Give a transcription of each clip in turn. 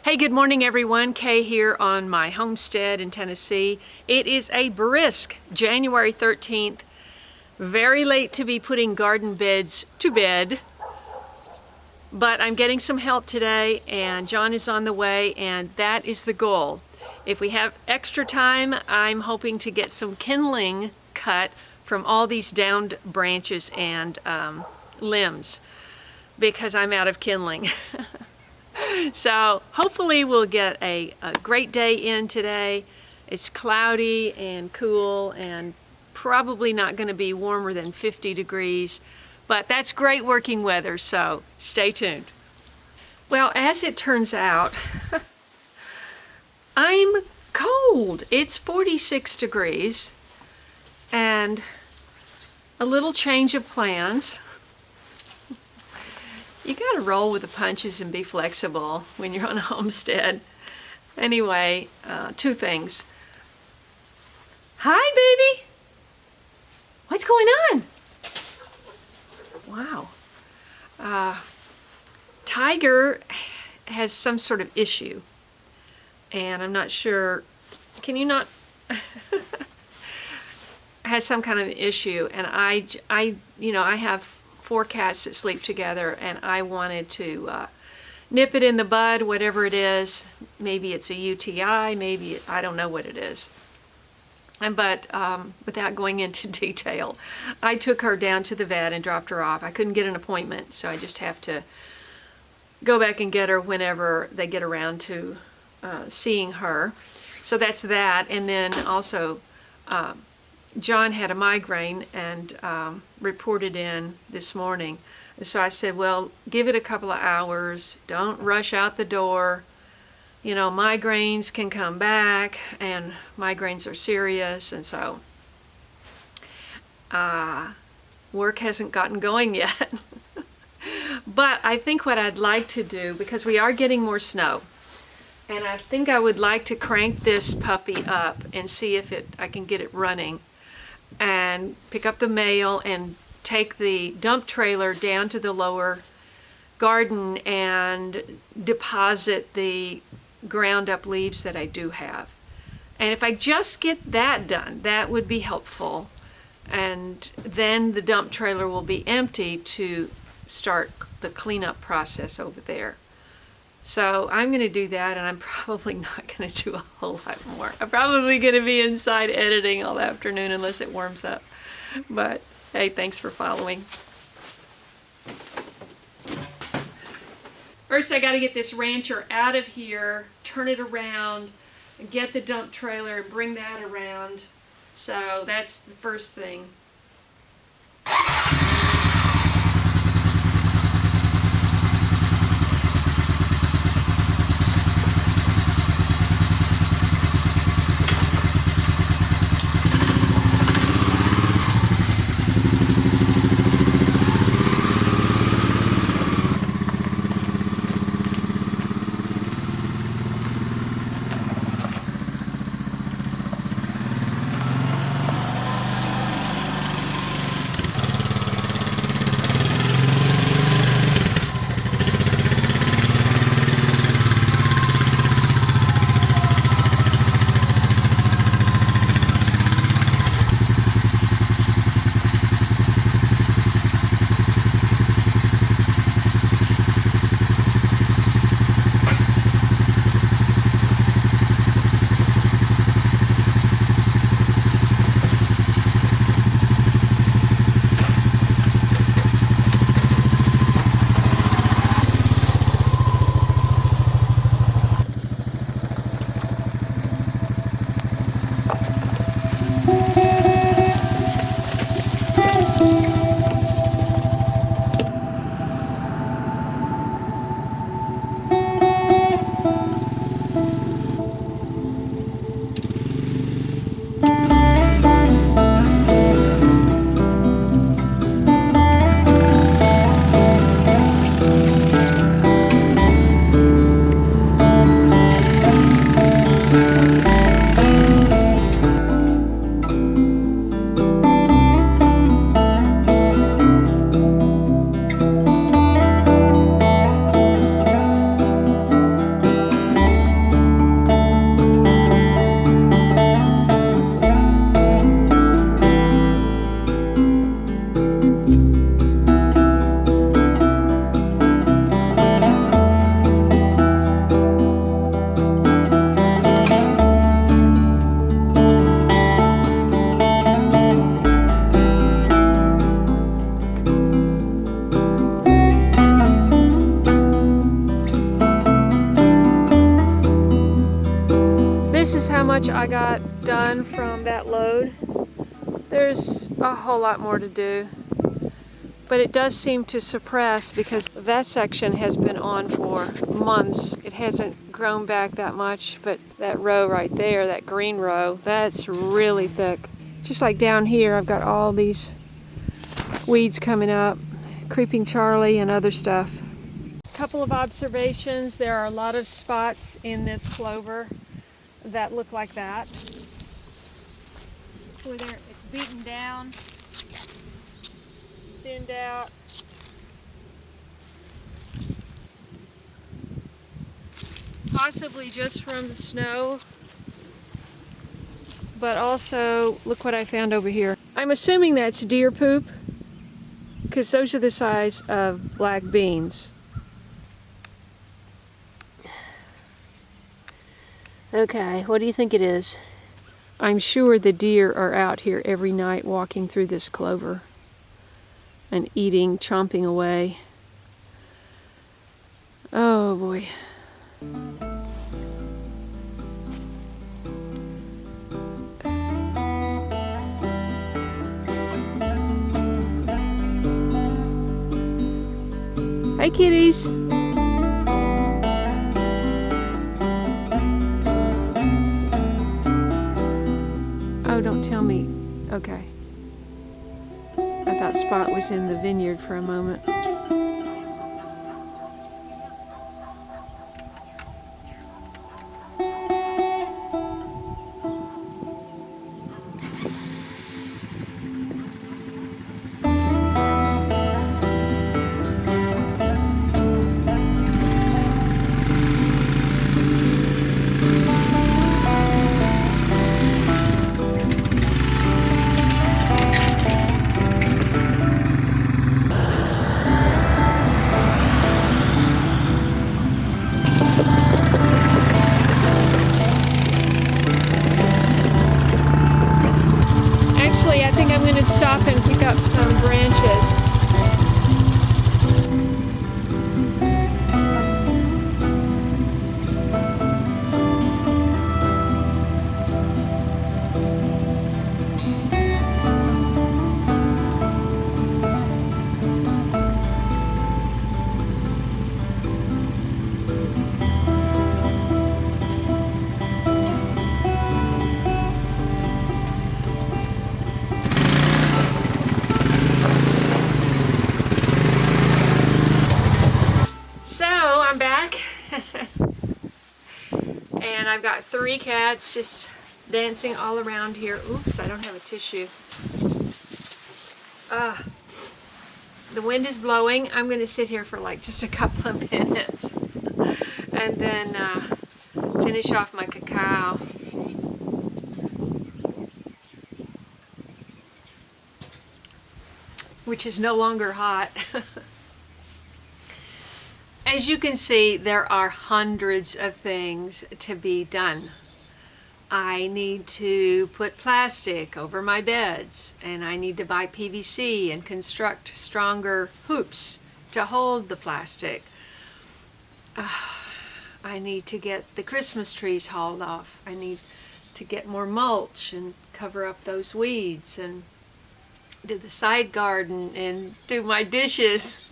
Hey, good morning everyone. Kaye here on my homestead in Tennessee. It is a brisk January 13th. Very late to be putting garden beds to bed, but I'm getting some help today and John is on the way, and that is the goal. If we have extra time, I'm hoping to get some kindling cut from all these downed branches and limbs because I'm out of kindling. So hopefully we'll get a great day in today. It's cloudy and cool and probably not going to be warmer than 50 degrees, but that's great working weather, so stay tuned. Well, as it turns out, I'm cold. It's 46 degrees and a little change of plans. You gotta roll with the punches and be flexible when you're on a homestead. Anyway, two things. Hi, baby. What's going on? Wow. Tiger has some sort of issue, and I'm not sure. Can you not? Has some kind of issue, and I have 4 cats that sleep together, and I wanted to nip it in the bud, whatever it is. Maybe it's a UTI, maybe, I don't know what it is. But without going into detail, I took her down to the vet and dropped her off. I couldn't get an appointment, so I just have to go back and get her whenever they get around to seeing her. So that's that. And then also, John had a migraine and reported in this morning. And so I said, well, give it a couple of hours. Don't rush out the door. You know, migraines can come back, and migraines are serious. And so work hasn't gotten going yet. But I think what I'd like to do, because we are getting more snow, and I think I would like to crank this puppy up and see if I can get it running, and pick up the mail and take the dump trailer down to the lower garden and deposit the ground up leaves that I do have. And if I just get that done, that would be helpful. And then the dump trailer will be empty to start the cleanup process over there. So I'm going to do that, and I'm probably not going to do a whole lot more. I'm probably going to be inside editing all afternoon unless it warms up. But hey, thanks for following. First, I got to get this rancher out of here, turn it around, and get the dump trailer and bring that around. So that's the first thing. is how much I got done from that load. There's a whole lot more to do, but it does seem to suppress because that section has been on for months. It hasn't grown back that much, but that row right there, that green row, that's really thick. Just like down here, I've got all these weeds coming up, creeping Charlie and other stuff. A couple of observations. There are a lot of spots in this clover that look like that, where it's beaten down, thinned out. Possibly just from the snow, but also look what I found over here. I'm assuming that's deer poop, because those are the size of black beans. Okay, what do you think it is? I'm sure the deer are out here every night walking through this clover and eating, chomping away. Oh boy. Hi, kitties. Oh, don't tell me. Okay. I thought Spot was in the vineyard for a moment. I think I'm going to stop and pick up some branches. I'm back and I've got 3 cats just dancing all around here. Oops, I don't have a tissue. The wind is blowing. I'm going to sit here for like just a couple of minutes and then finish off my cacao. Which is no longer hot. As you can see, there are hundreds of things to be done. I need to put plastic over my beds, and I need to buy PVC and construct stronger hoops to hold the plastic. I need to get the Christmas trees hauled off. I need to get more mulch and cover up those weeds and do the side garden and do my dishes.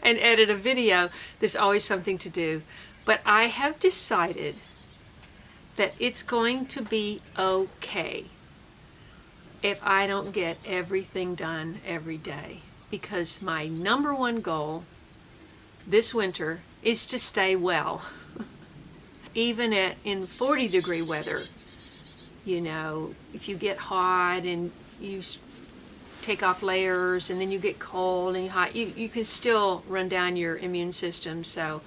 And edit a video. There's always something to do. But I have decided that it's going to be okay if I don't get everything done every day. Because my #1 goal this winter is to stay well. Even in 40-degree weather, you know, if you get hot and you take off layers and then you get cold and hot, you can still run down your immune system. So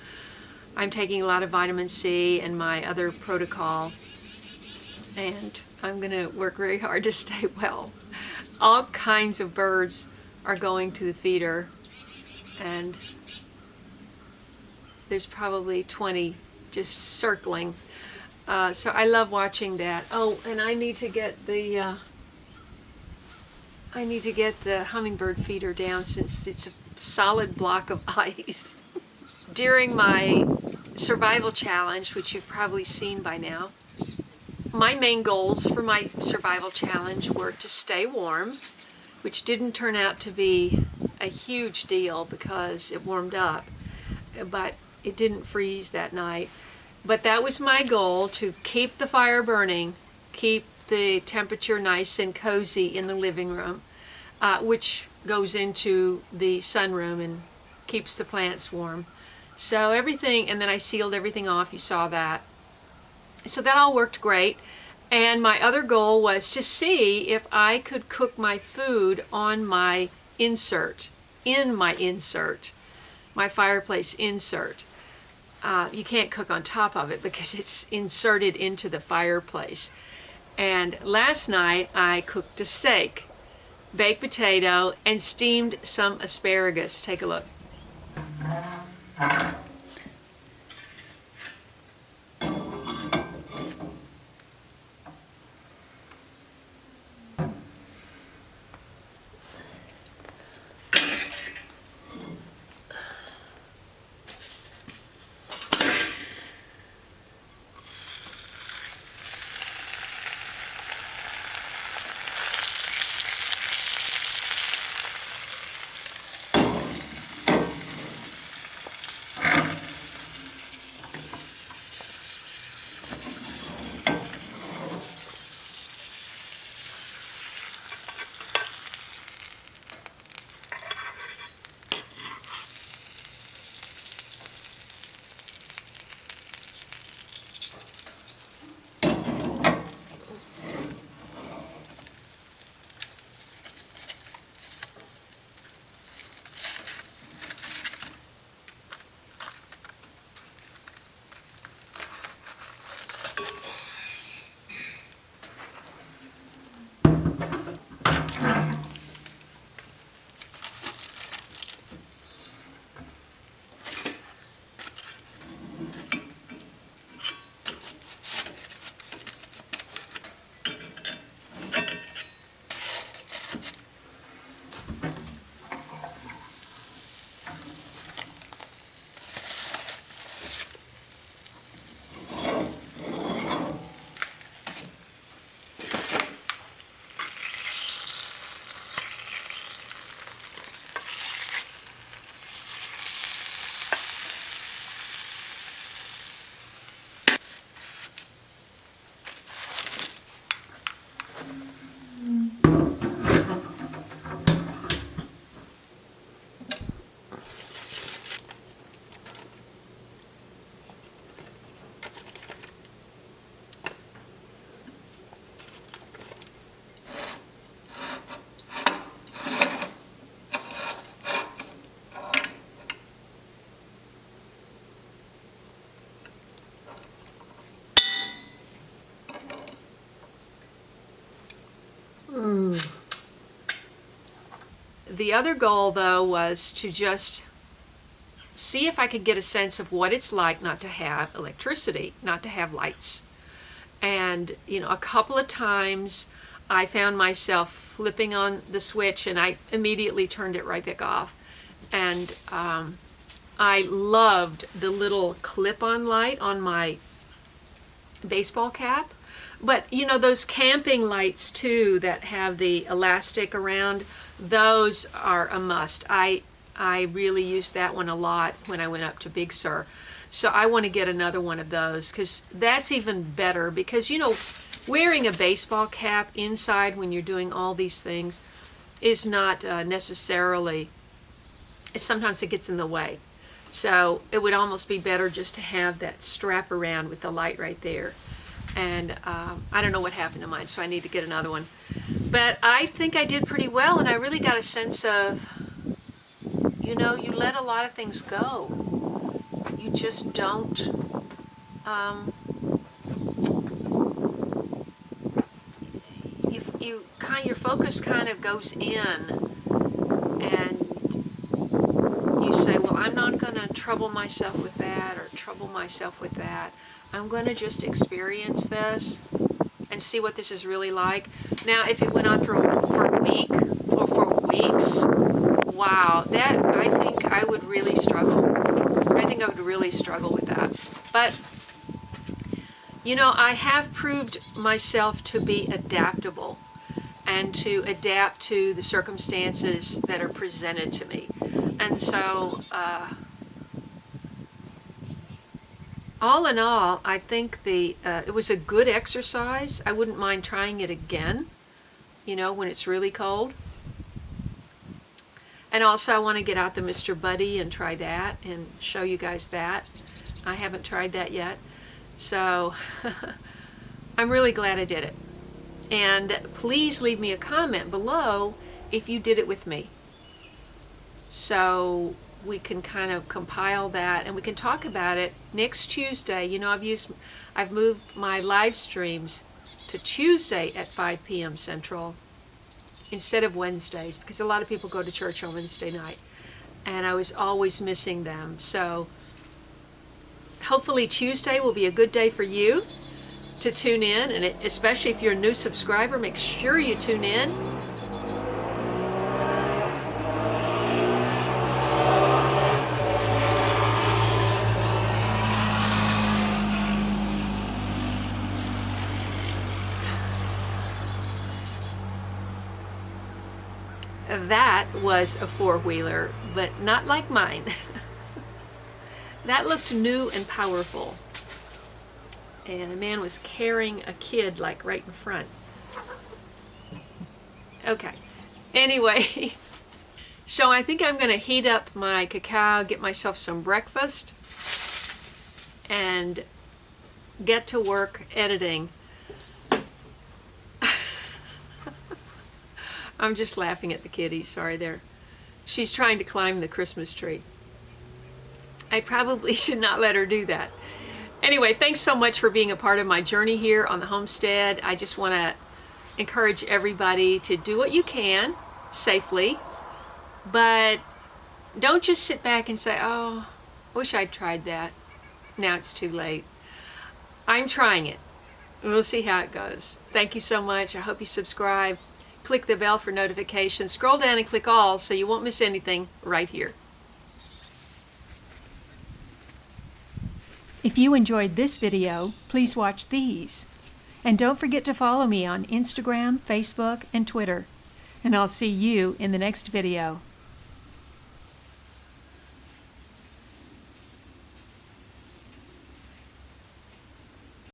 I'm taking a lot of vitamin C and my other protocol, and I'm gonna work very hard to stay well. All kinds of birds are going to the feeder, and there's probably 20 just circling. So I love watching that. Oh, and I need to get the hummingbird feeder down since it's a solid block of ice. During my survival challenge, which you've probably seen by now, my main goals for my survival challenge were to stay warm, which didn't turn out to be a huge deal because it warmed up, but it didn't freeze that night. But that was my goal, to keep the fire burning, keep the temperature nice and cozy in the living room, which goes into the sunroom and keeps the plants warm. So everything, and then I sealed everything off, you saw that. So that all worked great. And my other goal was to see if I could cook my food on my insert, my fireplace insert. You can't cook on top of it because it's inserted into the fireplace. And last night I cooked a steak, baked potato, and steamed some asparagus. Take a look. The other goal, though, was to just see if I could get a sense of what it's like not to have electricity, not to have lights. And, a couple of times I found myself flipping on the switch and I immediately turned it right back off. And I loved the little clip-on light on my baseball cap. But, those camping lights, too, that have the elastic around, those are a must. I really used that one a lot when I went up to Big Sur. So I want to get another one of those, because that's even better, because, wearing a baseball cap inside when you're doing all these things is not necessarily, sometimes it gets in the way. So it would almost be better just to have that strap around with the light right there. And I don't know what happened to mine, so I need to get another one. But I think I did pretty well, and I really got a sense of, you let a lot of things go. You just don't, your focus kind of goes in, and you say, well, I'm not going to trouble myself with that or trouble myself with that. I'm going to just experience this and see what this is really like. Now, if it went on for a week or for weeks, wow, that, I think I would really struggle. I think I would really struggle with that. But, You know, I have proved myself to be adaptable and to adapt to the circumstances that are presented to me. And so, all in all, I think it was a good exercise. I wouldn't mind trying it again, you know, when it's really cold. And also I want to get out the Mr. Buddy and try that and show you guys that. I haven't tried that yet. So I'm really glad I did it. And please leave me a comment below if you did it with me, so we can kind of compile that and we can talk about it next Tuesday. You know, I've moved my live streams to Tuesday at 5 p.m. Central instead of Wednesdays, because a lot of people go to church on Wednesday night and I was always missing them. So hopefully Tuesday will be a good day for you to tune in, and especially if you're a new subscriber, make sure you tune in. That was a four-wheeler, but not like mine. That looked new and powerful. And a man was carrying a kid like right in front. Okay. Anyway, so I think I'm going to heat up my cacao, get myself some breakfast, and get to work editing. I'm just laughing at the kitty. Sorry there. She's trying to climb the Christmas tree. I probably should not let her do that. Anyway, thanks so much for being a part of my journey here on the homestead. I just want to encourage everybody to do what you can safely, but don't just sit back and say, oh, I wish I'd tried that. Now it's too late. I'm trying it. We'll see how it goes. Thank you so much. I hope you subscribe. Click the bell for notifications. Scroll down and click all so you won't miss anything right here. If you enjoyed this video, please watch these. And don't forget to follow me on Instagram, Facebook, and Twitter. And I'll see you in the next video.